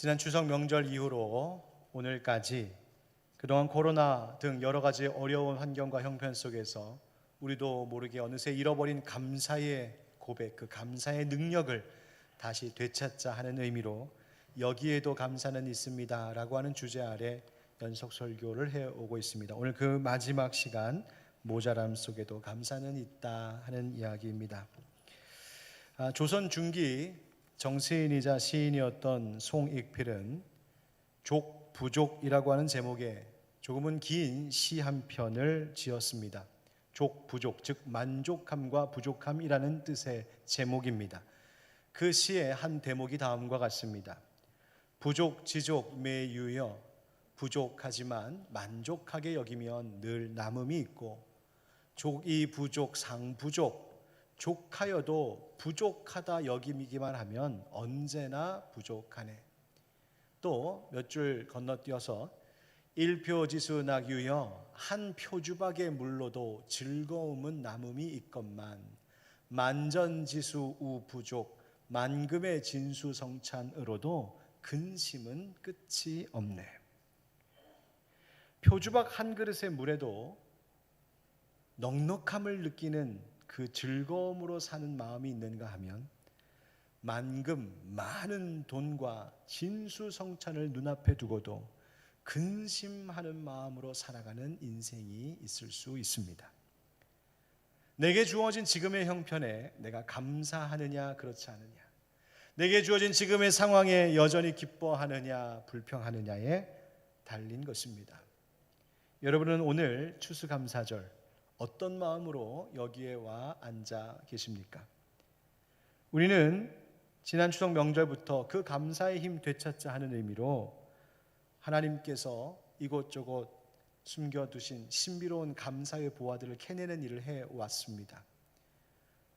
지난 추석 명절 이후로 오늘까지 그동안 코로나 등 여러 가지 어려운 환경과 형편 속에서 우리도 모르게 어느새 잃어버린 감사의 고백, 그 감사의 능력을 다시 되찾자 하는 의미로 여기에도 감사는 있습니다 라고 하는 주제 아래 연속 설교를 해오고 있습니다. 오늘 그 마지막 시간, 모자람 속에도 감사는 있다 하는 이야기입니다. 조선 중기 정치인이자 시인이었던 송익필은 족부족이라고 하는 제목의 조금은 긴 시 한 편을 지었습니다. 족부족, 즉 만족함과 부족함이라는 뜻의 제목입니다. 그 시의 한 대목이 다음과 같습니다. 부족지족 매유여, 부족하지만 만족하게 여기면 늘 남음이 있고, 족이 부족 상부족, 족하여도 부족하다 여기기만 하면 언제나 부족하네. 또 몇 줄 건너뛰어서 일표지수 낙유여, 한 표주박에 물러도 즐거움은 남음이 있건만, 만전지수 우부족, 만금의 진수성찬으로도 근심은 끝이 없네. 표주박 한 그릇의 물에도 넉넉함을 느끼는 그 즐거움으로 사는 마음이 있는가 하면, 만금 많은 돈과 진수성찬을 눈앞에 두고도 근심하는 마음으로 살아가는 인생이 있을 수 있습니다. 내게 주어진 지금의 형편에 내가 감사하느냐 그렇지 않느냐, 내게 주어진 지금의 상황에 여전히 기뻐하느냐 불평하느냐에 달린 것입니다. 여러분은 오늘 추수감사절 어떤 마음으로 여기에 와 앉아 계십니까? 우리는 지난 추석 명절부터 그 감사의 힘 되찾자 하는 의미로 하나님께서 이곳저곳 숨겨두신 신비로운 감사의 보화들을 캐내는 일을 해왔습니다.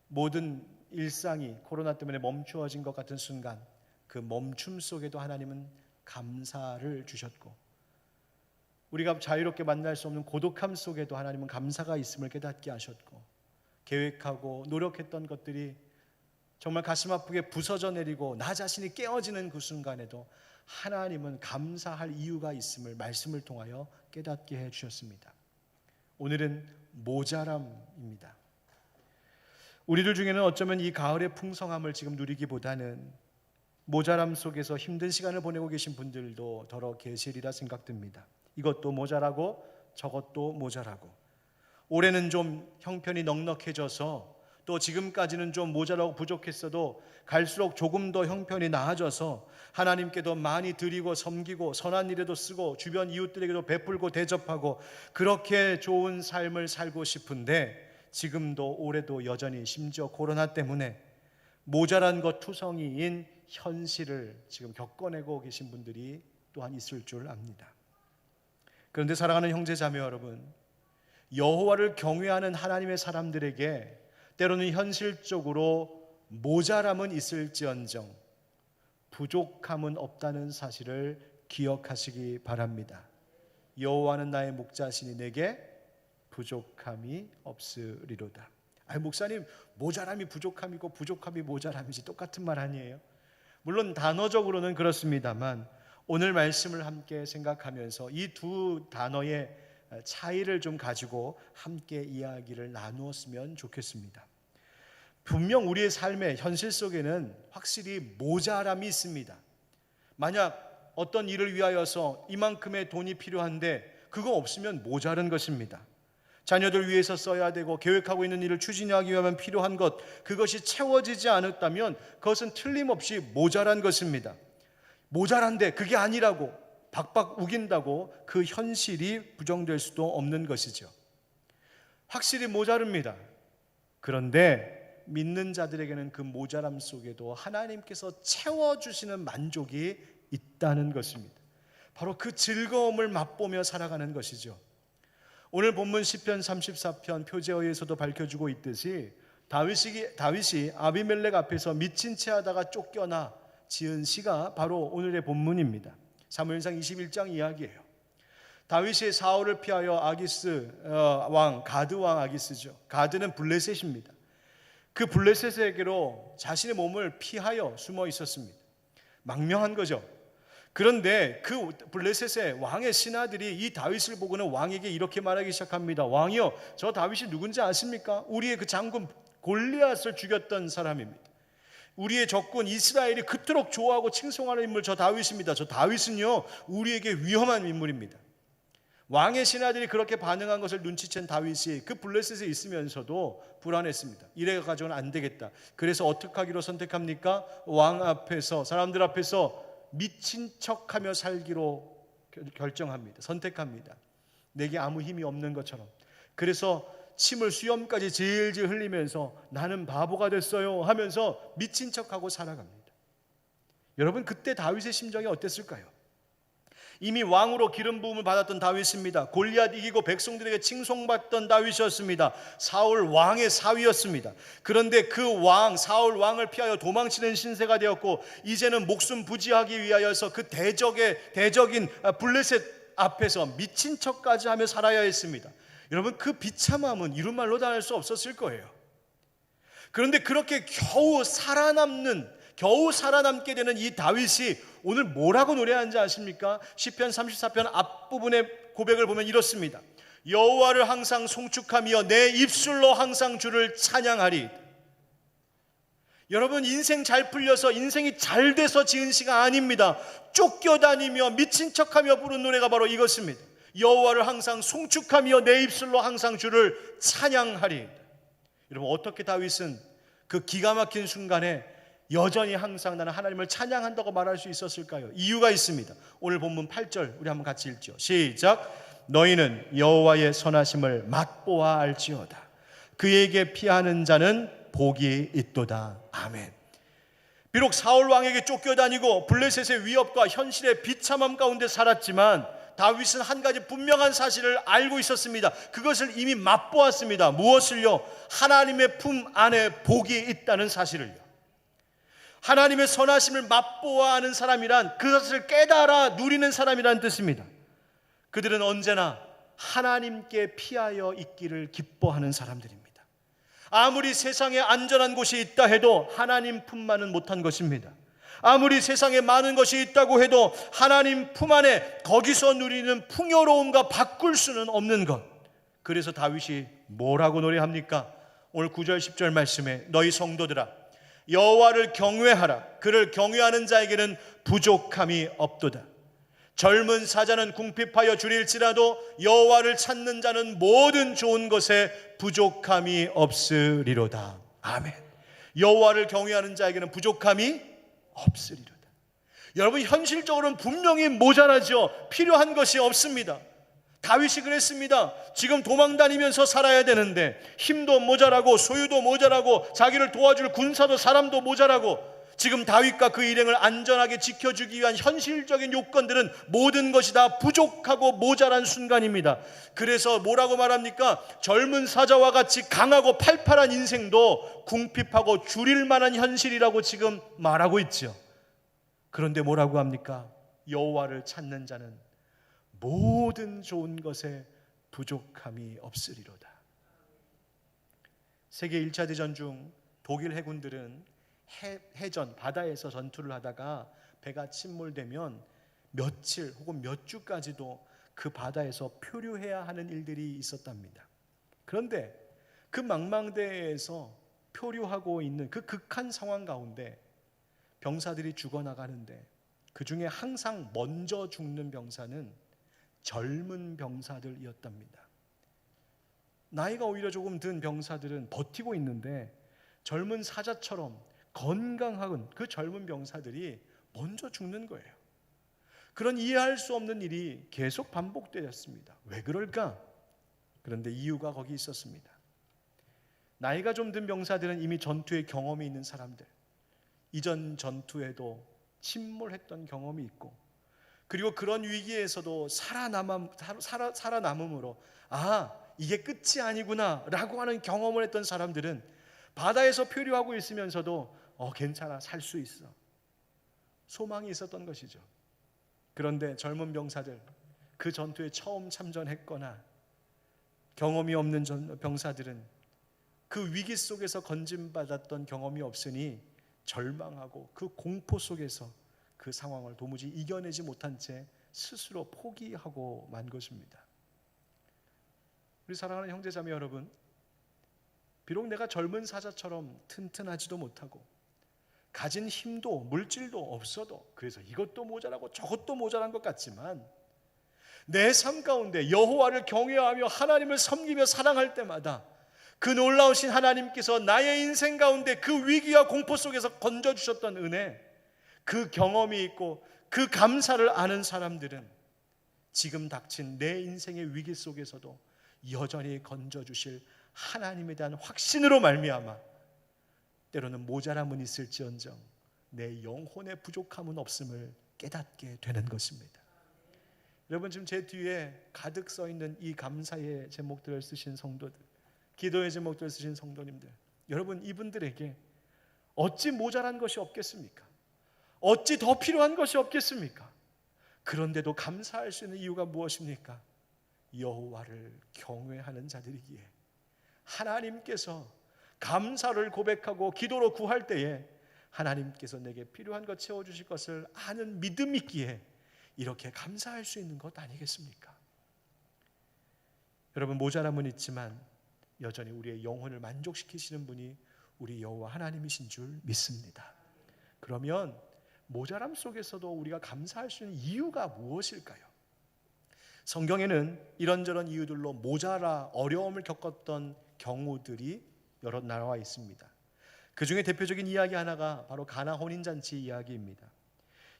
모든 일상이 코로나 때문에 멈추어진 것 같은 순간, 그 멈춤 속에도 하나님은 감사를 주셨고, 우리가 자유롭게 만날 수 없는 고독함 속에도 하나님은 감사가 있음을 깨닫게 하셨고, 계획하고 노력했던 것들이 정말 가슴 아프게 부서져 내리고 나 자신이 깨어지는 그 순간에도 하나님은 감사할 이유가 있음을 말씀을 통하여 깨닫게 해주셨습니다. 오늘은 모자람입니다. 우리들 중에는 어쩌면 이 가을의 풍성함을 지금 누리기보다는 모자람 속에서 힘든 시간을 보내고 계신 분들도 더러 계시리라 생각됩니다. 이것도 모자라고 저것도 모자라고, 올해는 좀 형편이 넉넉해져서, 또 지금까지는 좀 모자라고 부족했어도 갈수록 조금 더 형편이 나아져서 하나님께도 많이 드리고 섬기고 선한 일에도 쓰고 주변 이웃들에게도 베풀고 대접하고 그렇게 좋은 삶을 살고 싶은데, 지금도 올해도 여전히 심지어 코로나 때문에 모자란 것 투성이인 현실을 지금 겪어내고 계신 분들이 또한 있을 줄 압니다. 그런데 사랑하는 형제 자매 여러분, 여호와를 경외하는 하나님의 사람들에게 때로는 현실적으로 모자람은 있을지언정 부족함은 없다는 사실을 기억하시기 바랍니다. 여호와는 나의 목자시니 내게 부족함이 없으리로다. 목사님, 모자람이 부족함이고 부족함이 모자람이지 똑같은 말 아니에요? 물론 단어적으로는 그렇습니다만, 오늘 말씀을 함께 생각하면서 이 두 단어의 차이를 좀 가지고 함께 이야기를 나누었으면 좋겠습니다. 분명 우리의 삶의 현실 속에는 확실히 모자람이 있습니다. 만약 어떤 일을 위하여서 이만큼의 돈이 필요한데 그거 없으면 모자란 것입니다. 자녀들 위해서 써야 되고 계획하고 있는 일을 추진하기 위하면 필요한 것, 그것이 채워지지 않았다면 그것은 틀림없이 모자란 것입니다. 모자란데 그게 아니라고 박박 우긴다고 그 현실이 부정될 수도 없는 것이죠. 확실히 모자릅니다. 그런데 믿는 자들에게는 그 모자람 속에도 하나님께서 채워주시는 만족이 있다는 것입니다. 바로 그 즐거움을 맛보며 살아가는 것이죠. 오늘 본문 시편 34편 표제어에서도 밝혀주고 있듯이 다윗이 아비멜렉 앞에서 미친 채 하다가 쫓겨나 지은 시가 바로 오늘의 본문입니다. 사무엘상 21장 이야기예요. 다윗이 사울을 피하여 아기스 왕, 가드 왕 아기스죠. 가드는 블레셋입니다. 그 블레셋에게로 자신의 몸을 피하여 숨어 있었습니다. 망명한 거죠. 그런데 그 블레셋의 왕의 신하들이 이 다윗을 보고는 왕에게 이렇게 말하기 시작합니다. 왕이여, 저 다윗이 누군지 아십니까? 우리의 그 장군 골리앗을 죽였던 사람입니다. 우리의 적군 이스라엘이 그토록 좋아하고 칭송하는 인물 저 다윗입니다. 저 다윗은요, 우리에게 위험한 인물입니다. 왕의 신하들이 그렇게 반응한 것을 눈치챈 다윗이 그 블레셋에 있으면서도 불안했습니다. 이래 가지고는 안 되겠다. 그래서 어떻게 하기로 선택합니까? 왕 앞에서, 사람들 앞에서 미친 척하며 살기로 결정합니다. 선택합니다. 내게 아무 힘이 없는 것처럼. 그래서 침을 수염까지 질질 흘리면서 나는 바보가 됐어요 하면서 미친 척하고 살아갑니다. 여러분, 그때 다윗의 심정이 어땠을까요? 이미 왕으로 기름 부음을 받았던 다윗입니다. 골리앗 이기고 백성들에게 칭송받던 다윗이었습니다. 사울 왕의 사위였습니다. 그런데 그 왕, 사울 왕을 피하여 도망치는 신세가 되었고, 이제는 목숨 부지하기 위하여서 그 대적인 블레셋 앞에서 미친 척까지 하며 살아야 했습니다. 여러분, 그 비참함은 이루 말로 다 할 수 없었을 거예요. 그런데 그렇게 겨우 살아남게 되는 이 다윗이 오늘 뭐라고 노래하는지 아십니까? 시편 34편 앞부분의 고백을 보면 이렇습니다. 여호와를 항상 송축하며 내 입술로 항상 주를 찬양하리. 여러분, 인생 잘 풀려서 인생이 잘 돼서 지은 시가 아닙니다. 쫓겨다니며 미친 척하며 부른 노래가 바로 이것입니다. 여호와를 항상 송축하며 내 입술로 항상 주를 찬양하리. 여러분, 어떻게 다윗은 그 기가 막힌 순간에 여전히 항상 나는 하나님을 찬양한다고 말할 수 있었을까요? 이유가 있습니다. 오늘 본문 8절 우리 한번 같이 읽죠. 시작. 너희는 여호와의 선하심을 맛보아 알지어다. 그에게 피하는 자는 복이 있도다. 아멘. 비록 사울 왕에게 쫓겨다니고 블레셋의 위협과 현실의 비참함 가운데 살았지만 다윗은 한 가지 분명한 사실을 알고 있었습니다. 그것을 이미 맛보았습니다. 무엇을요? 하나님의 품 안에 복이 있다는 사실을요. 하나님의 선하심을 맛보아 아는 사람이란 그것을 깨달아 누리는 사람이란 뜻입니다. 그들은 언제나 하나님께 피하여 있기를 기뻐하는 사람들입니다. 아무리 세상에 안전한 곳이 있다 해도 하나님 품만은 못한 것입니다. 아무리 세상에 많은 것이 있다고 해도 하나님 품 안에 거기서 누리는 풍요로움과 바꿀 수는 없는 것. 그래서 다윗이 뭐라고 노래합니까? 오늘 9절 10절 말씀에 너희 성도들아 여호와를 경외하라. 그를 경외하는 자에게는 부족함이 없도다. 젊은 사자는 궁핍하여 줄일지라도 여호와를 찾는 자는 모든 좋은 것에 부족함이 없으리로다. 아멘. 여호와를 경외하는 자에게는 부족함이 없으리로다. 여러분, 현실적으로는 분명히 모자라죠. 필요한 것이 없습니다. 다윗이 그랬습니다. 지금 도망다니면서 살아야 되는데 힘도 모자라고 소유도 모자라고 자기를 도와줄 군사도 사람도 모자라고 지금 다윗과 그 일행을 안전하게 지켜주기 위한 현실적인 요건들은 모든 것이 다 부족하고 모자란 순간입니다. 그래서 뭐라고 말합니까? 젊은 사자와 같이 강하고 팔팔한 인생도 궁핍하고 줄일 만한 현실이라고 지금 말하고 있죠. 그런데 뭐라고 합니까? 여호와를 찾는 자는 모든 좋은 것에 부족함이 없으리로다. 세계 1차 대전 중 독일 해군들은 해전, 바다에서 전투를 하다가 배가 침몰되면 며칠 혹은 몇 주까지도 그 바다에서 표류해야 하는 일들이 있었답니다. 그런데 그 망망대해에서 표류하고 있는 그 극한 상황 가운데 병사들이 죽어나가는데 그 중에 항상 먼저 죽는 병사는 젊은 병사들이었답니다. 나이가 오히려 조금 든 병사들은 버티고 있는데 젊은 사자처럼 건강한 그 젊은 병사들이 먼저 죽는 거예요. 그런 이해할 수 없는 일이 계속 반복되었습니다. 왜 그럴까? 그런데 이유가 거기 있었습니다. 나이가 좀 든 병사들은 이미 전투의 경험이 있는 사람들, 이전 전투에도 침몰했던 경험이 있고, 그리고 그런 위기에서도 살아남음으로 이게 끝이 아니구나 라고 하는 경험을 했던 사람들은 바다에서 표류하고 있으면서도 괜찮아, 살 수 있어, 소망이 있었던 것이죠. 그런데 젊은 병사들, 그 전투에 처음 참전했거나 경험이 없는 병사들은 그 위기 속에서 건진받았던 경험이 없으니 절망하고 그 공포 속에서 그 상황을 도무지 이겨내지 못한 채 스스로 포기하고 만 것입니다. 우리 사랑하는 형제자매 여러분, 비록 내가 젊은 사자처럼 튼튼하지도 못하고 가진 힘도 물질도 없어도, 그래서 이것도 모자라고 저것도 모자란 것 같지만, 내 삶 가운데 여호와를 경외하며 하나님을 섬기며 사랑할 때마다 그 놀라우신 하나님께서 나의 인생 가운데 그 위기와 공포 속에서 건져주셨던 은혜, 그 경험이 있고 그 감사를 아는 사람들은 지금 닥친 내 인생의 위기 속에서도 여전히 건져주실 하나님에 대한 확신으로 말미암아 때로는 모자람은 있을지언정 내 영혼의 부족함은 없음을 깨닫게 되는 것입니다. 여러분, 지금 제 뒤에 가득 써 있는 이 감사의 제목들을 쓰신 성도들, 기도의 제목들을 쓰신 성도님들, 여러분, 이분들에게 어찌 모자란 것이 없겠습니까? 어찌 더 필요한 것이 없겠습니까? 그런데도 감사할 수 있는 이유가 무엇입니까? 여호와를 경외하는 자들이기에 하나님께서 감사를 고백하고 기도로 구할 때에 하나님께서 내게 필요한 것 채워주실 것을 아는 믿음이 있기에 이렇게 감사할 수 있는 것 아니겠습니까? 여러분, 모자람은 있지만 여전히 우리의 영혼을 만족시키시는 분이 우리 여호와 하나님이신 줄 믿습니다. 그러면 모자람 속에서도 우리가 감사할 수 있는 이유가 무엇일까요? 성경에는 이런저런 이유들로 모자라 어려움을 겪었던 경우들이 여러 나와 있습니다. 그 중에 대표적인 이야기 하나가 바로 가나 혼인잔치 이야기입니다.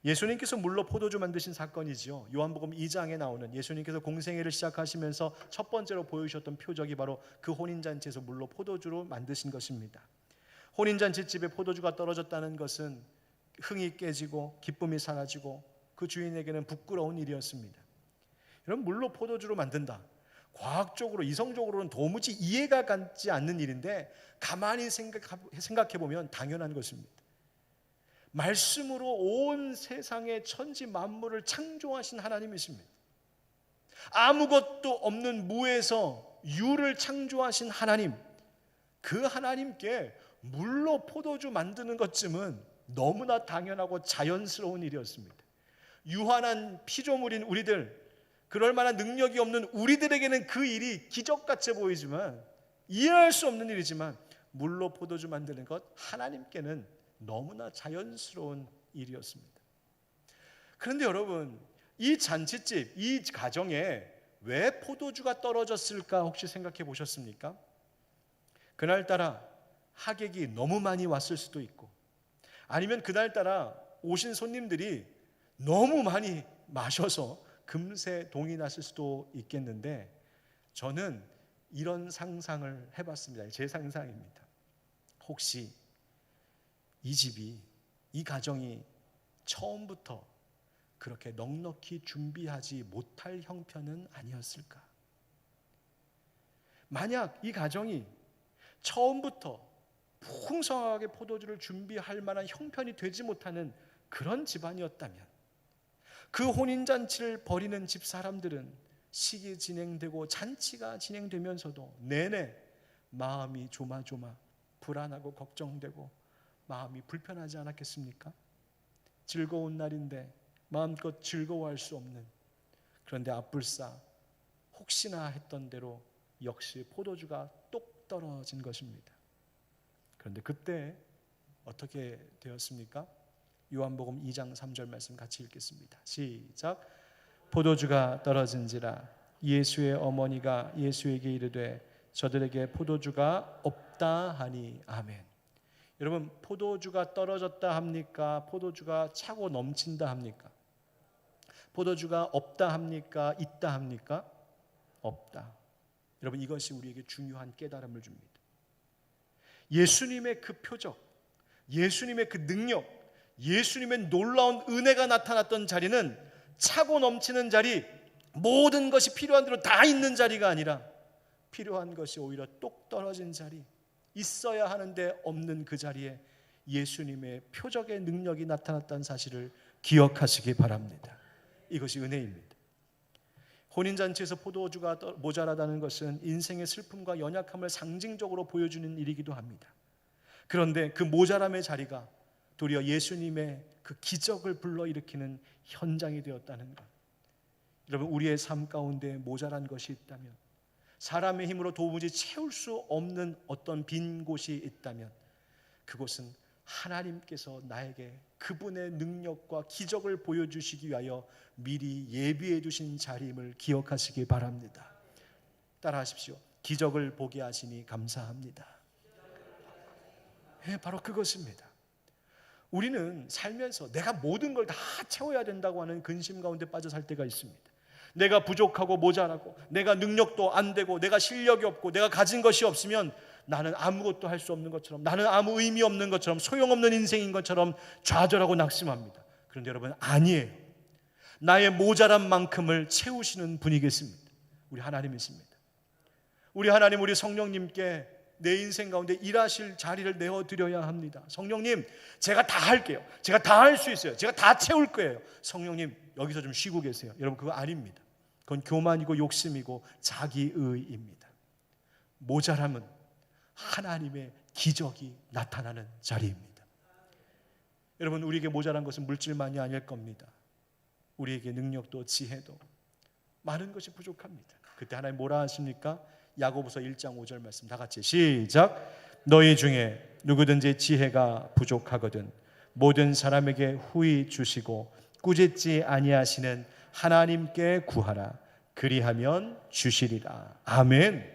예수님께서 물로 포도주 만드신 사건이지요. 요한복음 2장에 나오는 예수님께서 공생애를 시작하시면서 첫 번째로 보여주셨던 표적이 바로 그 혼인잔치에서 물로 포도주로 만드신 것입니다. 혼인잔치 집에 포도주가 떨어졌다는 것은 흥이 깨지고 기쁨이 사라지고 그 주인에게는 부끄러운 일이었습니다. 여러분, 물로 포도주로 만든다, 과학적으로 이성적으로는 도무지 이해가 가지 않는 일인데 가만히 생각해 보면 당연한 것입니다. 말씀으로 온 세상의 천지 만물을 창조하신 하나님이십니다. 아무것도 없는 무에서 유를 창조하신 하나님, 그 하나님께 물로 포도주 만드는 것쯤은 너무나 당연하고 자연스러운 일이었습니다. 유한한 피조물인 우리들, 그럴 만한 능력이 없는 우리들에게는 그 일이 기적같이 보이지만, 이해할 수 없는 일이지만 물로 포도주 만드는 것, 하나님께는 너무나 자연스러운 일이었습니다. 그런데 여러분, 이 잔치집, 이 가정에 왜 포도주가 떨어졌을까 혹시 생각해 보셨습니까? 그날따라 하객이 너무 많이 왔을 수도 있고, 아니면 그날따라 오신 손님들이 너무 많이 마셔서 금세 동이 났을 수도 있겠는데, 저는 이런 상상을 해봤습니다. 제 상상입니다. 혹시 이 집이, 이 가정이 처음부터 그렇게 넉넉히 준비하지 못할 형편은 아니었을까? 만약 이 가정이 처음부터 풍성하게 포도주를 준비할 만한 형편이 되지 못하는 그런 집안이었다면, 그 혼인잔치를 벌이는 집 사람들은 식이 진행되고 잔치가 진행되면서도 내내 마음이 조마조마 불안하고 걱정되고 마음이 불편하지 않았겠습니까? 즐거운 날인데 마음껏 즐거워할 수 없는, 그런데 앞불싸 혹시나 했던 대로 역시 포도주가 똑 떨어진 것입니다. 그런데 그때 어떻게 되었습니까? 요한복음 2장 3절 말씀 같이 읽겠습니다. 시작. 포도주가 떨어진지라 예수의 어머니가 예수에게 이르되 저들에게 포도주가 없다 하니. 아멘. 여러분, 포도주가 떨어졌다 합니까? 포도주가 차고 넘친다 합니까? 포도주가 없다 합니까? 있다 합니까? 없다. 여러분, 이것이 우리에게 중요한 깨달음을 줍니다. 예수님의 그 표적, 예수님의 그 능력, 예수님의 놀라운 은혜가 나타났던 자리는 차고 넘치는 자리, 모든 것이 필요한 대로 다 있는 자리가 아니라 필요한 것이 오히려 똑 떨어진 자리, 있어야 하는데 없는 그 자리에 예수님의 표적의 능력이 나타났다는 사실을 기억하시기 바랍니다. 이것이 은혜입니다. 혼인잔치에서 포도주가 모자라다는 것은 인생의 슬픔과 연약함을 상징적으로 보여주는 일이기도 합니다. 그런데 그 모자람의 자리가 도리어 예수님의 그 기적을 불러일으키는 현장이 되었다는 것. 여러분, 우리의 삶 가운데 모자란 것이 있다면, 사람의 힘으로 도무지 채울 수 없는 어떤 빈 곳이 있다면, 그곳은 하나님께서 나에게 그분의 능력과 기적을 보여주시기 위하여 미리 예비해 두신 자리임을 기억하시기 바랍니다. 따라하십시오. 기적을 보게 하시니 감사합니다. 네, 바로 그것입니다. 우리는 살면서 내가 모든 걸 다 채워야 된다고 하는 근심 가운데 빠져 살 때가 있습니다. 내가 부족하고 모자라고, 내가 능력도 안 되고, 내가 실력이 없고, 내가 가진 것이 없으면 나는 아무것도 할 수 없는 것처럼, 나는 아무 의미 없는 것처럼, 소용없는 인생인 것처럼 좌절하고 낙심합니다. 그런데 여러분, 아니에요. 나의 모자란 만큼을 채우시는 분이 계십니다. 우리 하나님이십니다. 우리 하나님, 우리 성령님께 내 인생 가운데 일하실 자리를 내어드려야 합니다. 성령님, 제가 다 할게요. 제가 다 할 수 있어요. 제가 다 채울 거예요. 성령님, 여기서 좀 쉬고 계세요. 여러분, 그거 아닙니다. 그건 교만이고 욕심이고 자기의입니다. 모자람은 하나님의 기적이 나타나는 자리입니다. 여러분, 우리에게 모자란 것은 물질만이 아닐 겁니다. 우리에게 능력도 지혜도 많은 것이 부족합니다. 그때 하나님 뭐라 하십니까? 야고보서 1장 5절 말씀 다 같이 시작. 너희 중에 누구든지 지혜가 부족하거든 모든 사람에게 후히 주시고 꾸짖지 아니하시는 하나님께 구하라. 그리하면 주시리라. 아멘.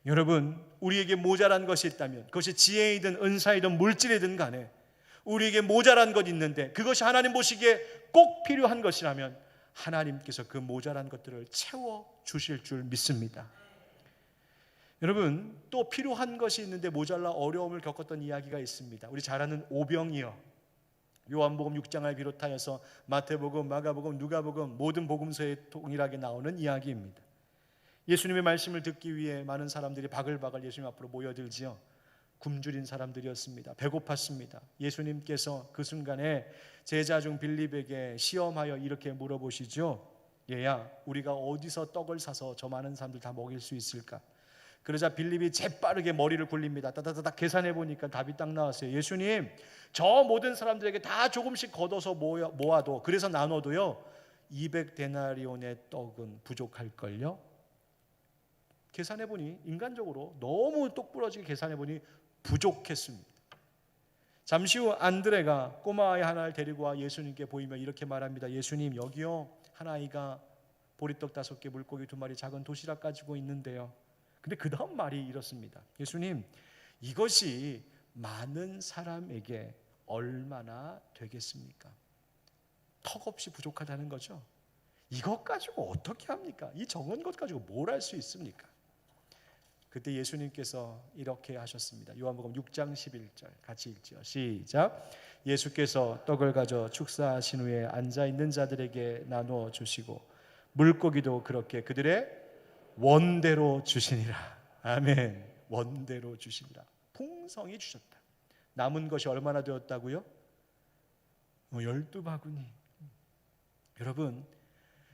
여러분, 우리에게 모자란 것이 있다면, 그것이 지혜이든 은사이든 물질이든 간에 우리에게 모자란 것 있는데 그것이 하나님 보시기에 꼭 필요한 것이라면 하나님께서 그 모자란 것들을 채워 주실 줄 믿습니다. 여러분, 또 필요한 것이 있는데 모자라 어려움을 겪었던 이야기가 있습니다. 우리 잘 아는 오병이어. 요한복음 6장을 비롯하여서 마태복음, 마가복음, 누가복음 모든 복음서에 동일하게 나오는 이야기입니다. 예수님의 말씀을 듣기 위해 많은 사람들이 바글바글 예수님 앞으로 모여들지요. 굶주린 사람들이었습니다. 배고팠습니다. 예수님께서 그 순간에 제자 중 빌립에게 시험하여 이렇게 물어보시죠. 얘야, 우리가 어디서 떡을 사서 저 많은 사람들 다 먹일 수 있을까? 그러자 빌립이 재빠르게 머리를 굴립니다. 따다다닥 계산해 보니까 답이 딱 나왔어요. 예수님, 저 모든 사람들에게 다 조금씩 걷어서 모아도, 그래서 나눠도요 200데나리온의 떡은 부족할걸요? 계산해 보니, 인간적으로 너무 똑부러지게 계산해 보니 부족했습니다. 잠시 후 안드레가 꼬마아이 하나를 데리고 와 예수님께 보이며 이렇게 말합니다. 예수님, 여기요 한 아이가 보리떡 5개, 물고기 2마리, 작은 도시락 가지고 있는데요. 근데 그 다음 말이 이렇습니다. 예수님, 이것이 많은 사람에게 얼마나 되겠습니까? 턱없이 부족하다는 거죠. 이것 가지고 어떻게 합니까? 이 적은 것 가지고 뭘 할 수 있습니까? 그때 예수님께서 이렇게 하셨습니다. 요한복음 6장 11절 같이 읽죠. 시작. 예수께서 떡을 가져 축사하신 후에 앉아있는 자들에게 나누어 주시고 물고기도 그렇게 그들의 원대로 주시니라. 아멘. 원대로 주시니라. 풍성히 주셨다. 남은 것이 얼마나 되었다고요? 12바구니. 여러분,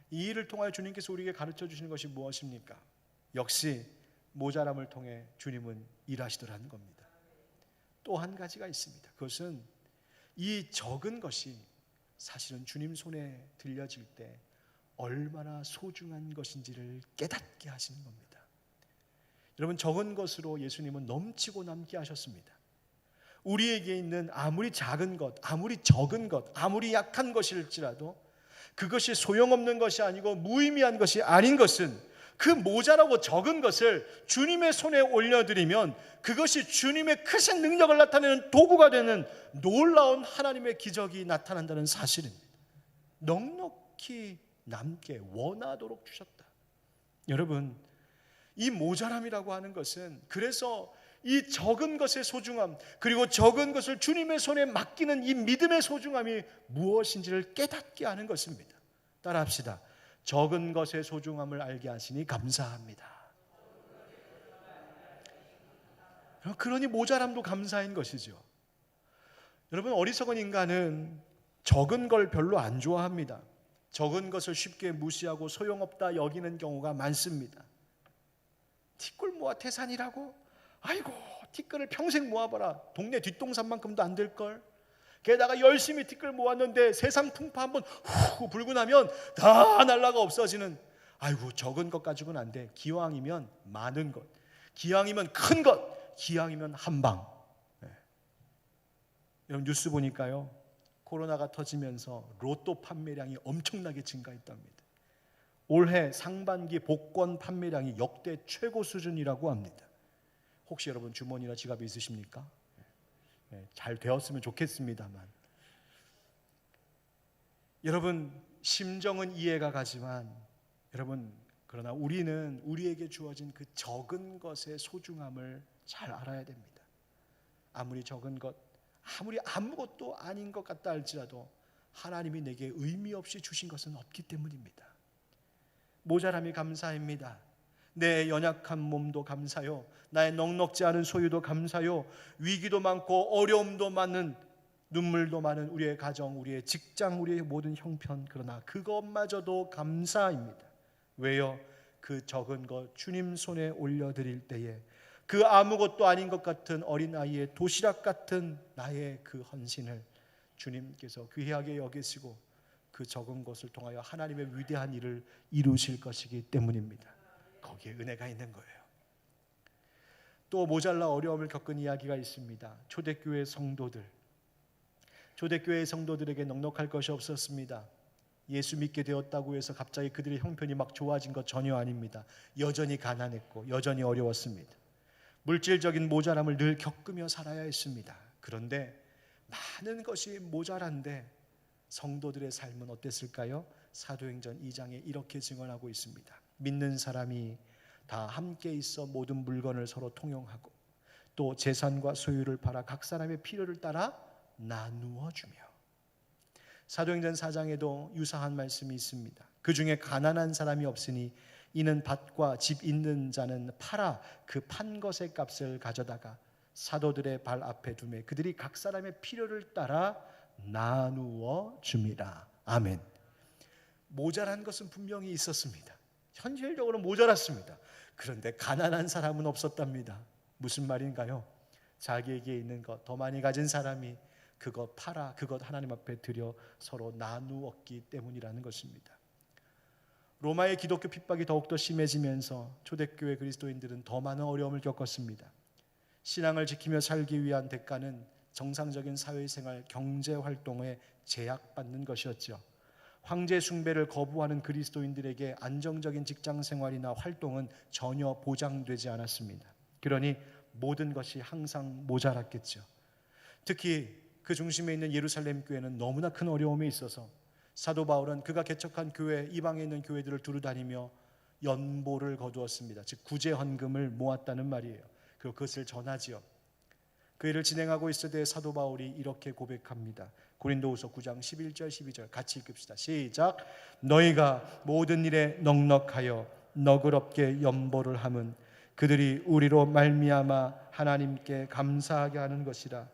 이 일을 통하여 주님께서 우리에게 가르쳐 주시는 것이 무엇입니까? 역시 모자람을 통해 주님은 일하시더라는 겁니다. 또 한 가지가 있습니다. 그것은 이 적은 것이 사실은 주님 손에 들려질 때 얼마나 소중한 것인지를 깨닫게 하시는 겁니다. 여러분, 적은 것으로 예수님은 넘치고 남게 하셨습니다. 우리에게 있는 아무리 작은 것, 아무리 적은 것, 아무리 약한 것일지라도 그것이 소용없는 것이 아니고 무의미한 것이 아닌 것은 그 모자라고 적은 것을 주님의 손에 올려드리면 그것이 주님의 크신 능력을 나타내는 도구가 되는 놀라운 하나님의 기적이 나타난다는 사실입니다. 넉넉히 남게 원하도록 주셨다. 여러분, 이 모자람이라고 하는 것은 그래서 이 적은 것의 소중함, 그리고 적은 것을 주님의 손에 맡기는 이 믿음의 소중함이 무엇인지를 깨닫게 하는 것입니다. 따라합시다. 적은 것의 소중함을 알게 하시니 감사합니다. 그러니 모자람도 감사인 것이죠. 여러분, 어리석은 인간은 적은 걸 별로 안 좋아합니다. 적은 것을 쉽게 무시하고 소용없다 여기는 경우가 많습니다. 티끌 모아 태산이라고? 아이고, 티끌을 평생 모아봐라. 동네 뒷동산만큼도 안 될걸? 게다가 열심히 티끌 모았는데 세상 풍파 한번 후 불고 나면 다 날라가 없어지는, 아이고 적은 것 가지고는 안 돼. 기왕이면 많은 것, 기왕이면 큰 것, 기왕이면 한 방. 여러분 뉴스 보니까요, 코로나가 터지면서 로또 판매량이 엄청나게 증가했답니다. 올해 상반기 복권 판매량이 역대 최고 수준이라고 합니다. 혹시 여러분 주머니나 지갑이 있으십니까? 잘 되었으면 좋겠습니다만, 여러분 심정은 이해가 가지만 여러분, 그러나 우리는 우리에게 주어진 그 적은 것의 소중함을 잘 알아야 됩니다. 아무리 적은 것, 아무리 아무것도 아닌 것 같다 할지라도 하나님이 내게 의미 없이 주신 것은 없기 때문입니다. 모자람이 감사입니다. 내 연약한 몸도 감사요, 나의 넉넉지 않은 소유도 감사요, 위기도 많고 어려움도 많은, 눈물도 많은 우리의 가정, 우리의 직장, 우리의 모든 형편, 그러나 그것마저도 감사입니다. 왜요? 그 적은 것 주님 손에 올려드릴 때에 그 아무것도 아닌 것 같은 어린아이의 도시락 같은 나의 그 헌신을 주님께서 귀하게 여기시고 그 적은 것을 통하여 하나님의 위대한 일을 이루실 것이기 때문입니다. 거기에 은혜가 있는 거예요. 또 모자라 어려움을 겪은 이야기가 있습니다. 초대교회 성도들에게 넉넉할 것이 없었습니다. 예수 믿게 되었다고 해서 갑자기 그들의 형편이 막 좋아진 것 전혀 아닙니다. 여전히 가난했고 여전히 어려웠습니다. 물질적인 모자람을 늘 겪으며 살아야 했습니다. 그런데 많은 것이 모자란데 성도들의 삶은 어땠을까요? 사도행전 2장에 이렇게 증언하고 있습니다. 믿는 사람이 다 함께 있어 모든 물건을 서로 통용하고 또 재산과 소유를 팔아 각 사람의 필요를 따라 나누어 주며. 사도행전 4장에도 유사한 말씀이 있습니다. 그 중에 가난한 사람이 없으니 이는 밭과 집 있는 자는 팔아 그 판 것의 값을 가져다가 사도들의 발 앞에 두매 그들이 각 사람의 필요를 따라 나누어 줍니다. 아멘. 모자란 것은 분명히 있었습니다. 현실적으로 모자랐습니다. 그런데 가난한 사람은 없었답니다. 무슨 말인가요? 자기에게 있는 것 더 많이 가진 사람이 그것 팔아 그것 하나님 앞에 드려 서로 나누었기 때문이라는 것입니다. 로마의 기독교 핍박이 더욱더 심해지면서 초대교회 그리스도인들은 더 많은 어려움을 겪었습니다. 신앙을 지키며 살기 위한 대가는 정상적인 사회생활, 경제활동에 제약받는 것이었죠. 황제 숭배를 거부하는 그리스도인들에게 안정적인 직장생활이나 활동은 전혀 보장되지 않았습니다. 그러니 모든 것이 항상 모자랐겠죠. 특히 그 중심에 있는 예루살렘 교회는 너무나 큰 어려움이 있어서 사도 바울은 그가 개척한 교회, 이방에 있는 교회들을 두루다니며 연보를 거두었습니다. 즉 구제 헌금을 모았다는 말이에요. 그리고 그것을 전하지요. 그 일을 진행하고 있을 때 사도 바울이 이렇게 고백합니다. 고린도후서 9장 11절 12절 같이 읽읍시다. 시작. 너희가 모든 일에 넉넉하여 너그럽게 연보를 함은 그들이 우리로 말미암아 하나님께 감사하게 하는 것이라.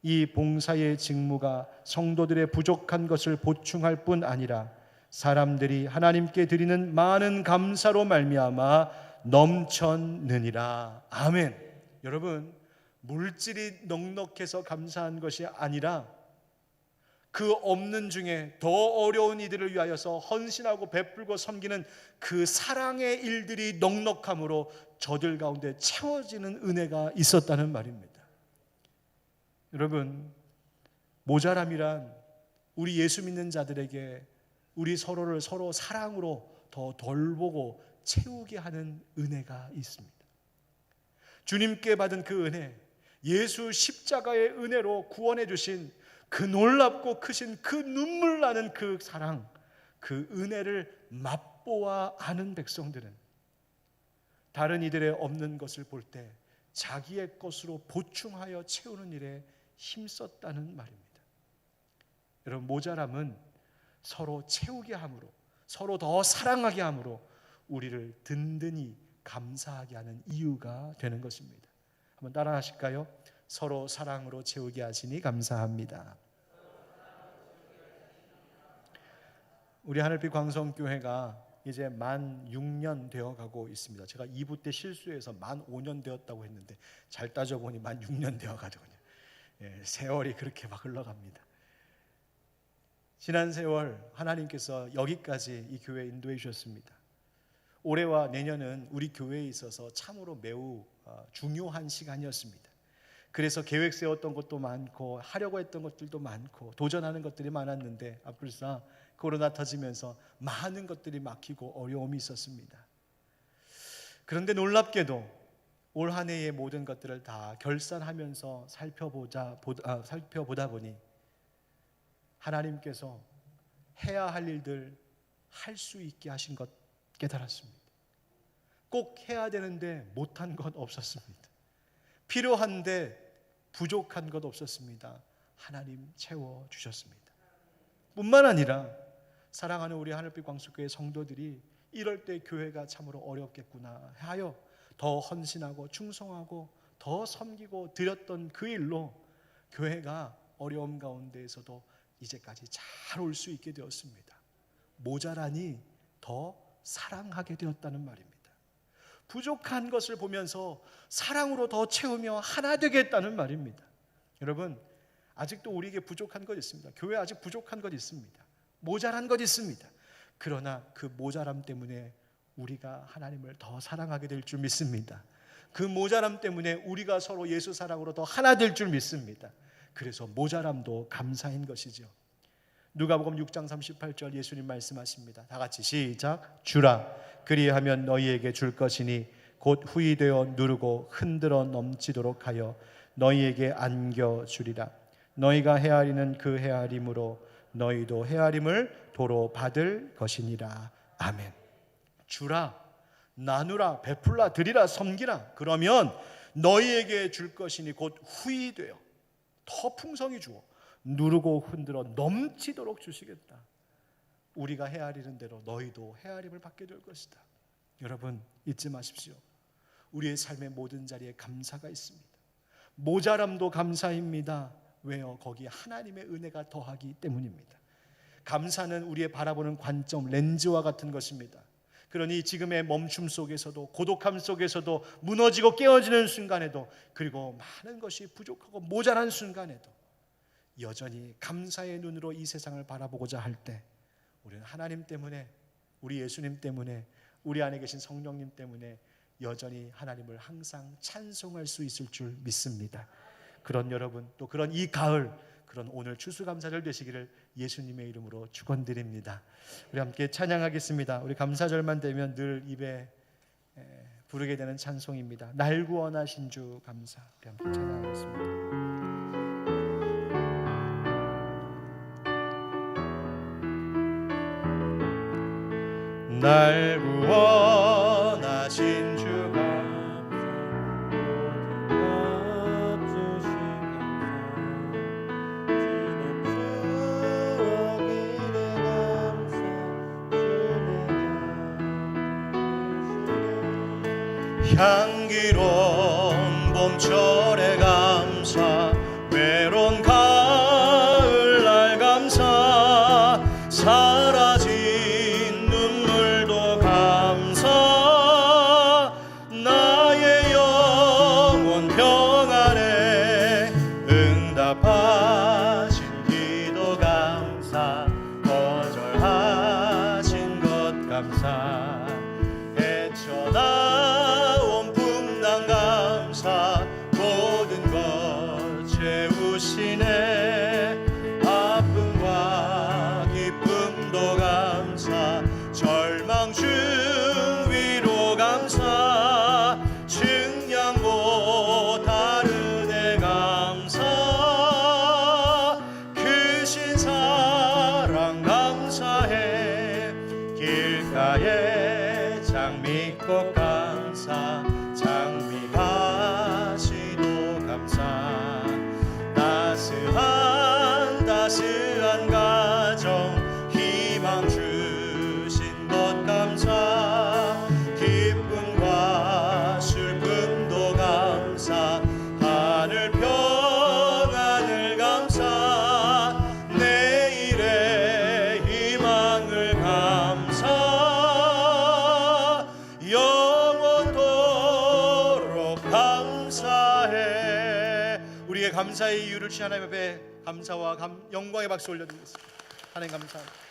이 봉사의 직무가 성도들의 부족한 것을 보충할 뿐 아니라 사람들이 하나님께 드리는 많은 감사로 말미암아 넘쳤느니라. 아멘. 여러분, 물질이 넉넉해서 감사한 것이 아니라 그 없는 중에 더 어려운 이들을 위하여서 헌신하고 베풀고 섬기는 그 사랑의 일들이 넉넉함으로 저들 가운데 채워지는 은혜가 있었다는 말입니다. 여러분, 모자람이란 우리 예수 믿는 자들에게 우리 서로를 서로 사랑으로 더 돌보고 채우게 하는 은혜가 있습니다. 주님께 받은 그 은혜, 예수 십자가의 은혜로 구원해 주신 그 놀랍고 크신 그 눈물 나는 그 사랑, 그 은혜를 맛보아 아는 백성들은 다른 이들의 없는 것을 볼 때 자기의 것으로 보충하여 채우는 일에 힘썼다는 말입니다. 여러분, 모자람은 서로 채우게 함으로, 서로 더 사랑하게 함으로 우리를 든든히 감사하게 하는 이유가 되는 것입니다. 한번 따라 하실까요? 서로 사랑으로 채우게 하시니 감사합니다. 우리 하늘빛 광성교회가 이제 만 6년 되어가고 있습니다. 제가 2부 때 실수해서 만 5년 되었다고 했는데 잘 따져보니 만 6년 되어가더군요. 세월이 그렇게 막 흘러갑니다. 지난 세월 하나님께서 여기까지 이 교회에 인도해 주셨습니다. 올해와 내년은 우리 교회에 있어서 참으로 매우 중요한 시간이었습니다. 그래서 계획 세웠던 것도 많고 하려고 했던 것들도 많고 도전하는 것들이 많았는데 앞불사 코로나 터지면서 많은 것들이 막히고 어려움이 있었습니다. 그런데 놀랍게도 올 한 해의 모든 것들을 다 결산하면서 살펴보다 보니 하나님께서 해야 할 일들 할 수 있게 하신 것 깨달았습니다. 꼭 해야 되는데 못한 것 없었습니다. 필요한데 부족한 것 없었습니다. 하나님 채워주셨습니다. 뿐만 아니라 사랑하는 우리 하늘빛 광수교회 성도들이 이럴 때 교회가 참으로 어렵겠구나 하여 더 헌신하고 충성하고 더 섬기고 드렸던 그 일로 교회가 어려움 가운데에서도 이제까지 잘 올 수 있게 되었습니다. 모자라니 더 사랑하게 되었다는 말입니다. 부족한 것을 보면서 사랑으로 더 채우며 하나 되겠다는 말입니다. 여러분, 아직도 우리에게 부족한 것 있습니다. 교회 아직 부족한 것 있습니다. 모자란 것 있습니다. 그러나 그 모자람 때문에 우리가 하나님을 더 사랑하게 될 줄 믿습니다. 그 모자람 때문에 우리가 서로 예수 사랑으로 더 하나 될 줄 믿습니다. 그래서 모자람도 감사인 것이죠. 누가복음 6장 38절 예수님 말씀하십니다. 다 같이 시작. 주라 그리하면 너희에게 줄 것이니 곧 후이되어 누르고 흔들어 넘치도록 하여 너희에게 안겨주리라. 너희가 헤아리는 그 헤아림으로 너희도 헤아림을 도로 받을 것이니라. 아멘. 주라, 나누라, 베풀라, 드리라, 섬기라. 그러면 너희에게 줄 것이니 곧 후이되어 더 풍성히 주어 누르고 흔들어 넘치도록 주시겠다. 우리가 헤아리는 대로 너희도 헤아림을 받게 될 것이다. 여러분, 잊지 마십시오. 우리의 삶의 모든 자리에 감사가 있습니다. 모자람도 감사입니다. 왜요? 거기에 하나님의 은혜가 더하기 때문입니다. 감사는 우리의 바라보는 관점, 렌즈와 같은 것입니다. 그러니 지금의 멈춤 속에서도, 고독함 속에서도, 무너지고 깨어지는 순간에도, 그리고 많은 것이 부족하고 모자란 순간에도 여전히 감사의 눈으로 이 세상을 바라보고자 할 때 우리는 하나님 때문에, 우리 예수님 때문에, 우리 안에 계신 성령님 때문에 여전히 하나님을 항상 찬송할 수 있을 줄 믿습니다. 그런 여러분, 또 그런 이 가을, 그런 오늘 추수감사절 되시기를 예수님의 이름으로 축원드립니다. 우리 함께 찬양하겠습니다. 우리 감사절만 되면 늘 입에 부르게 되는 찬송입니다. 날 구원하신 주 감사. 우리 함께 찬양하겠습니다. 날 구원하신 주 향기로운 봄철에 감사, 외로운 가을날 감사, 사라진 눈물도 감사, 나의 영혼 평안에 응답하신 기도 감사, 거절하신 것 감사, 헤쳐나온 풍랑 감사, 모든 것 채우시네. 아픔과 기쁨도 감사, 절망 중 위로 감사, 측량 못하는 애 감사, 크신 사랑 감사해. 길가에 장미꽃 감사, 장미가시도 감사, 따스한 가정 희망 주신 것 감사, 기쁨과 슬픔도 감사, 하늘 평안을 감사, 내일의 희망을 감사, 영원토록 감사해. 우리의 감사의 이유를 주신 하나님 앞에 감사와 영광의 박수 올려드리겠습니다. 하나님 감사합니다.